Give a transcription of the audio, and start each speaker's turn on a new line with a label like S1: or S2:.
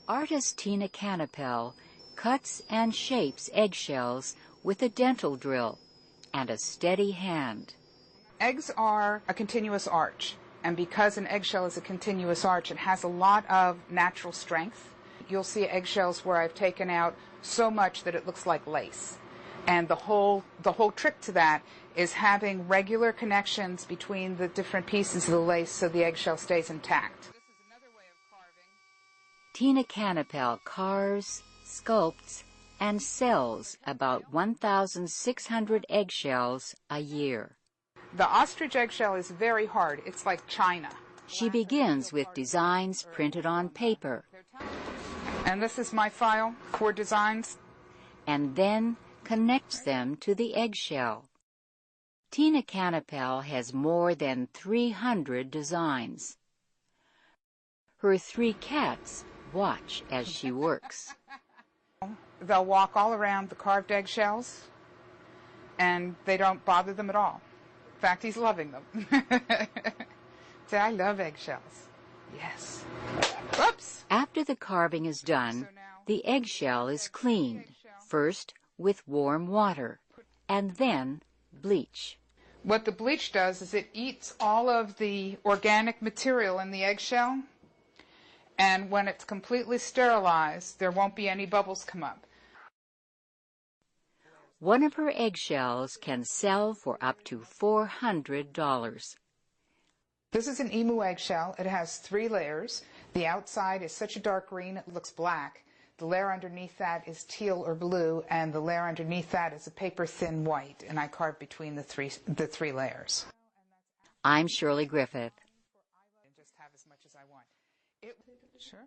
S1: Artist Tina Canapel cuts and shapes eggshells with a dental drill and a steady hand.
S2: Eggs are a continuous arch, and because an eggshell is a continuous arch, it has a lot of natural strength. You'll see eggshells where I've taken out so much that it looks like lace. And the whole trick to that is having regular connections between the different pieces of the lace so the eggshell stays intact. This is another way of carving.
S1: Tina Canapel carves, sculpts, and sells about 1,600 eggshells a year.
S2: The ostrich eggshell is very hard. It's like china.
S1: She begins with designs printed on paper.
S2: And this is my file for designs.
S1: And then connects them to the eggshell. Tina Canapel has more than 300 designs. Her 3 cats watch as she works.
S2: They'll walk all around the carved eggshells, and they don't bother them at all. In fact, he's loving them. Say, I love eggshells. Yes. Oops!
S1: After the carving is done, the eggshell is cleaned, first with warm water, and then bleach.
S2: What the bleach does is it eats all of the organic material in the eggshell, and when it's completely sterilized, there won't be any bubbles come up.
S1: One of her eggshells can sell for up to $400.
S2: This is an emu eggshell. It has 3 layers. The outside is such a dark green it looks black. The layer underneath that is teal or blue, and the layer underneath that is a paper-thin white, and I carve between the three layers.
S1: I'm Shirley Griffith.
S2: And just have as much as I want. Sure.